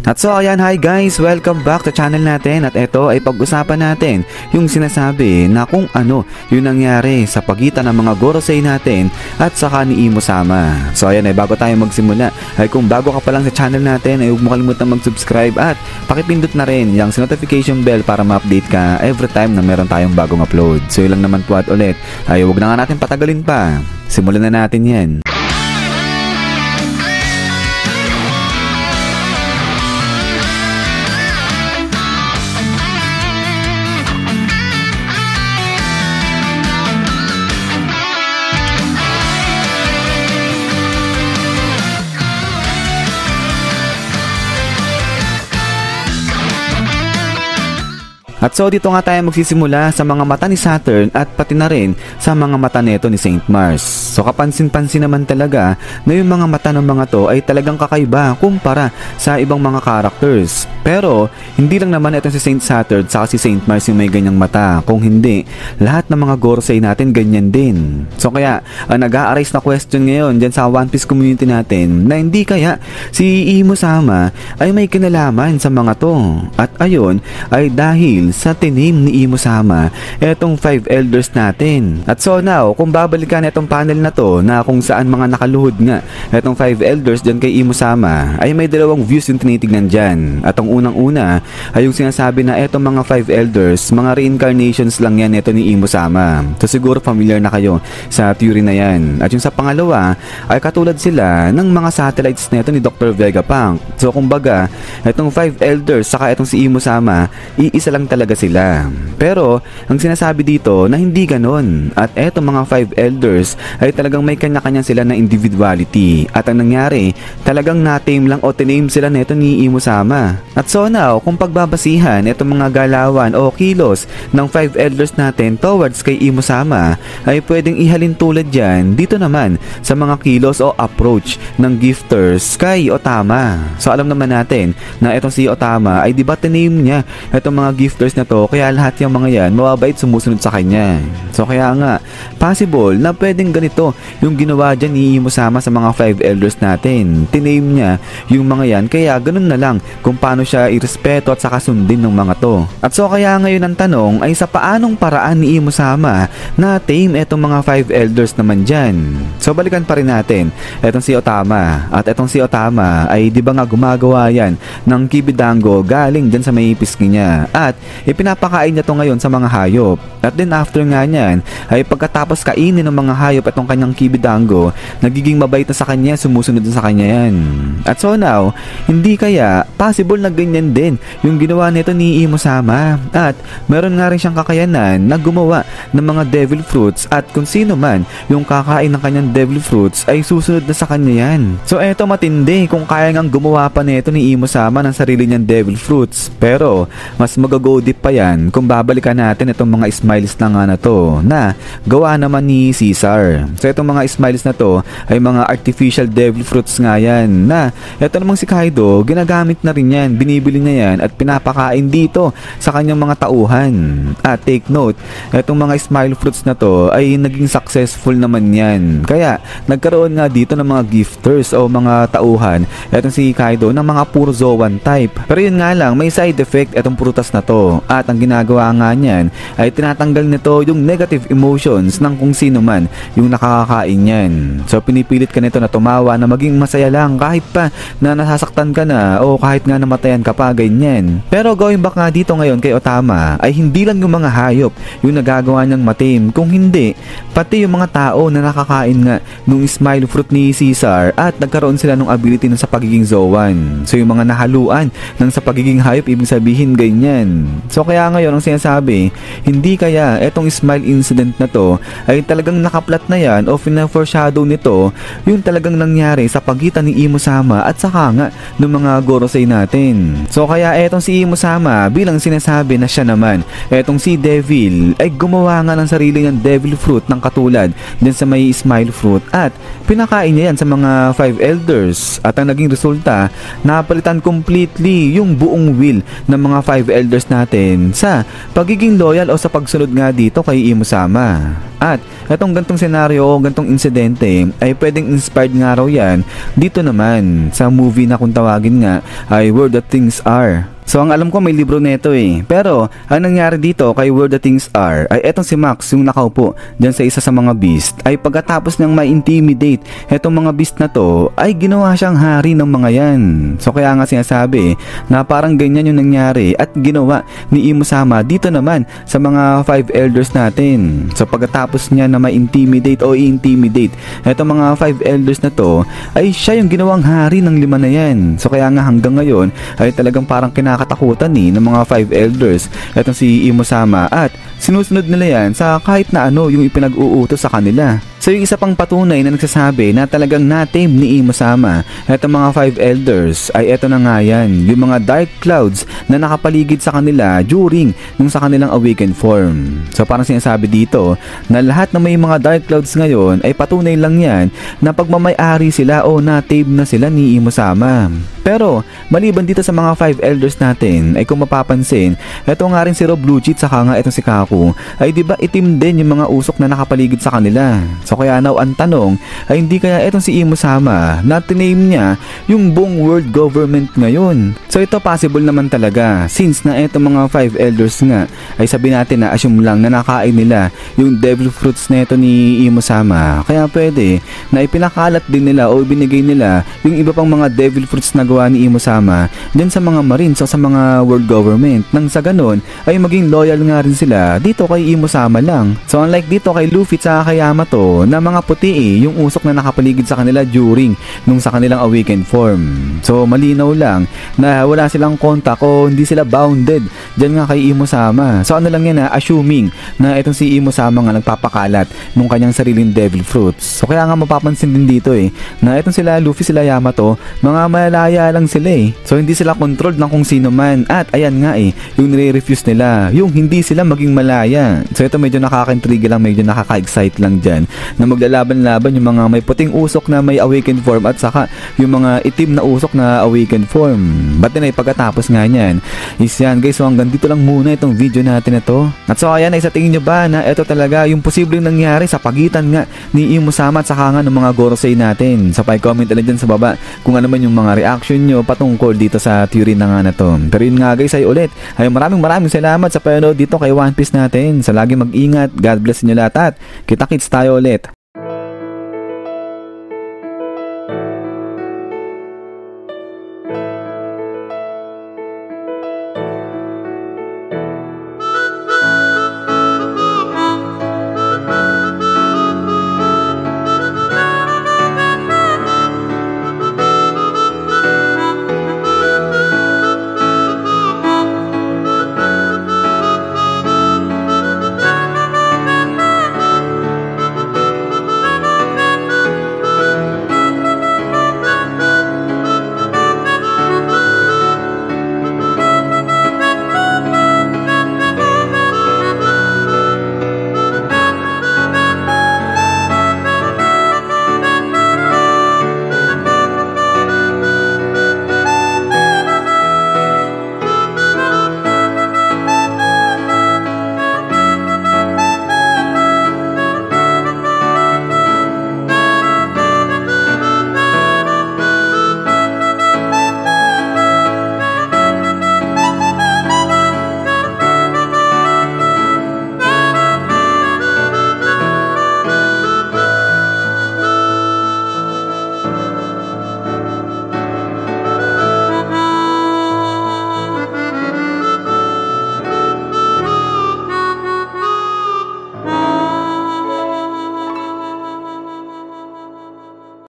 At so ayan, hi guys, welcome back to channel natin at ito ay pag-usapan natin yung sinasabi na kung ano yung nangyari sa pagitan ng mga Gorosei natin at saka ni Imo-sama. So ayan, bago tayo magsimula ay kung bago ka pa lang sa channel natin ay huwag mo kalimutan mag-subscribe at pakipindot na rin yung notification bell para ma-update ka every time na meron tayong bagong upload. So yun lang naman po at ulit ay huwag na nga natin patagalin pa, simulan na natin yan. At so dito nga tayo magsisimula sa mga mata ni Saturn at pati na rin sa mga mata neto ni Saint Mars. So kapansin-pansin naman talaga na yung mga mata ng mga to ay talagang kakaiba kumpara sa ibang mga characters. Pero hindi lang naman itong si Saint Saturn saka si Saint Mars yung may ganyang mata. Kung hindi, lahat ng mga Gorosei natin ganyan din. So kaya nag-a-arise na question ngayon dyan sa One Piece community natin na hindi kaya si Imo-sama ay may kinalaman sa mga to. At ayon ay dahil sa tinim ni Imo-sama etong 5 elders natin. At so now, kung babalikan itong panel na to na kung saan mga nakaluhod nga etong 5 elders dyan kay Imo-sama ay may dalawang views yung tinitignan dyan. At ang unang-una ay yung sinasabi na etong mga 5 elders, mga reincarnations lang yan ito ni Imo-sama. So siguro familiar na kayo sa theory na yan. At yung sa pangalawa ay katulad sila ng mga satellites nito ni Dr. Vegapunk. So kumbaga, etong 5 elders saka etong si Imo-sama, iisa lang talaga sila. Pero ang sinasabi dito na hindi ganon at etong mga 5 elders ay talagang may kanya-kanya sila na individuality at ang nangyari talagang na-tame lang o tiname sila neto ni Imo-sama. At so now kung pagbabasihan etong mga galawan o kilos ng 5 elders natin towards kay Imo-sama ay pwedeng ihalin tulad dyan dito naman sa mga kilos o approach ng gifters kay Otama. So alam naman natin na etong si Otama ay diba tiname niya etong mga gifters na to kaya lahat yung mga yan mababait sumusunod sa kanya. So kaya nga possible na pwedeng ganito yung ginawa dyan ni Imo-sama sa mga 5 elders natin. Tiname niya yung mga yan kaya ganun na lang kung paano siya irespeto at saka sundin ng mga to. At so kaya ngayon ang tanong ay sa paanong paraan ni Imo-sama na tame etong mga 5 elders naman dyan. So balikan pa rin natin etong si Otama. At etong si Otama ay di ba nga gumagawa yan ng kibidango galing dyan sa may pisngi niya at ipinapakain niya to ngayon sa mga hayop. At then after nga niyan ay pagkatapos kainin ng mga hayop itong kanyang kibidango, nagiging mabait na sa kanya, sumusunod na sa kanya yan. At so now, hindi kaya possible na ganyan din yung ginawa nito ni Imo-sama at meron nga rin siyang kakayanan na gumawa ng mga devil fruits at kung sino man yung kakain ng kanyang devil fruits ay susunod na sa kanya yan. So eto matindi kung kaya ngang gumawa pa nito ni Imo-sama ng sarili niyang devil fruits. Pero mas mag-go deep pa yan kung babalikan natin itong mga smiles na nga na to na gawa naman ni Caesar. So itong mga smiles na to ay mga artificial devil fruits nga yan na ito namang si Kaido ginagamit na rin yan, binibili niya yan at pinapakain dito sa kanyang mga tauhan. At take note, itong mga smile fruits na to ay naging successful naman yan. Kaya nagkaroon nga dito ng mga gifters o mga tauhan itong si Kaido ng mga puro Zoan type. Pero yun nga lang, may side effect itong prutas na to at ang ginagawa nga niyan ay tinatanggal nito yung negative emotions ng kung sino man yung nakakakain yan. So pinipilit ka nito na tumawa na maging masaya lang kahit pa na nasasaktan ka na o kahit nga namatayan ka pa, ganyan. Pero going back nga dito ngayon kay Otama ay hindi lang yung mga hayop yung nagagawa niyang matame, kung hindi pati yung mga tao na nakakain nga nung smile fruit ni Caesar at nagkaroon sila ng ability ng sa pagiging Zoan. So yung mga nahaluan ng sa pagiging hayop, ibig sabihin ganyan. So kaya ngayon ang sinasabi, hindi kaya etong smile incident na to ay talagang nakaplat na yan o fina-foreshadow nito yung talagang nangyari sa pagitan ni Imo-sama at saka nga ng mga Gorosei natin. So kaya etong si Imo-sama bilang sinasabi na siya naman etong si Devil ay gumawa nga ng sarili niyang devil fruit ng katulad din sa may smile fruit at pinakain niya yan sa mga 5 elders at ang naging resulta napalitan completely yung buong will ng mga 5 elders natin natin sa pagiging loyal o sa pagsunod nga dito kay Imo-sama. At etong gantong senaryo o gantong insidente ay pwedeng inspired nga raw yan dito naman sa movie na kung tawagin nga ay Where the Things Are. So ang alam ko may libro nito pero ang nangyari dito kay Where the Things Are ay etong si Max yung nakaupo dyan sa isa sa mga beast ay pagkatapos niyang ma-intimidate etong mga beast na to ay ginawa siyang hari ng mga yan. So kaya nga sinasabi na parang ganyan yung nangyari at ginawa ni Imo-sama dito naman sa mga 5 elders natin. So pagkatapos niya na ma-intimidate o i-intimidate etong mga 5 elders na to ay siya yung ginawang hari ng 5 na yan. So kaya nga hanggang ngayon ay talagang parang kinakatakutan ng mga 5 elders etong si Imo-sama at sinusunod nila yan sa kahit na ano yung ipinag-uutos sa kanila. So yung isa pang patunay na nagsasabi na talagang na-tame ni Imo-sama etong mga 5 elders ay eto na nga yan, yung mga dark clouds na nakapaligid sa kanila during nung sa kanilang awakened form. So parang sinasabi dito na lahat na may mga dark clouds ngayon ay patunay lang yan na pagmamay-ari sila o na-tame na sila ni Imo-sama. Pero maliban dito sa mga 5 elders natin ay kung mapapansin, eto nga rin si Rob Lucci saka nga etong si Kaku ay diba itim din yung mga usok na nakapaligid sa kanila. So kaya now ang tanong ay hindi kaya etong si Imo-sama na tiname niya yung buong world government ngayon. So ito possible naman talaga since na etong mga 5 elders nga ay sabi natin na assume lang na nakain nila yung devil fruits na ito ni Imo-sama. Kaya pwede na ipinakalat din nila o binigay nila yung iba pang mga devil fruits na gawa ni Imo-sama dyan sa mga marines o sa mga world government nang sa ganon ay maging loyal nga rin sila dito kay Imo-sama lang. So unlike dito kay Luffy at kay Yamato na mga puti yung usok na nakapaligid sa kanila during nung sa kanilang awakened form. So malinaw lang na wala silang contact o hindi sila bounded dyan nga kay Imo-sama. So ano lang yan assuming na itong si Imo-sama nga nagpapakalat nung kanyang sariling devil fruits. So kaya nga mapapansin din dito na itong sila Luffy sila Yamato mga malaya lang sila So hindi sila controlled ng kung sino man at ayan nga yung nire-refuse nila yung hindi sila maging malaya. So ito medyo nakaka-intrigue lang, medyo nakaka-excite lang dyan na maglalaban-laban yung mga may puting usok na may awakened form at saka yung mga itim na usok na awakened form. But then pagkatapos nga niyan is yan guys, so hanggang dito lang muna itong video natin na to. At so ayan sa tingin nyo ba na ito talaga yung posibleng nangyari sa pagitan nga ni Imo-sama at saka nga ng mga Gorosei natin? So pa-comment na dyan sa baba kung ano man yung mga reaction nyo patungkol dito sa theory na nga na to. Pero yun nga guys ay ulit ay maraming salamat sa panonood dito kay One Piece natin. Sa lagi mag-ingat, God bless nyo lahat at kita-kits tayo ulit.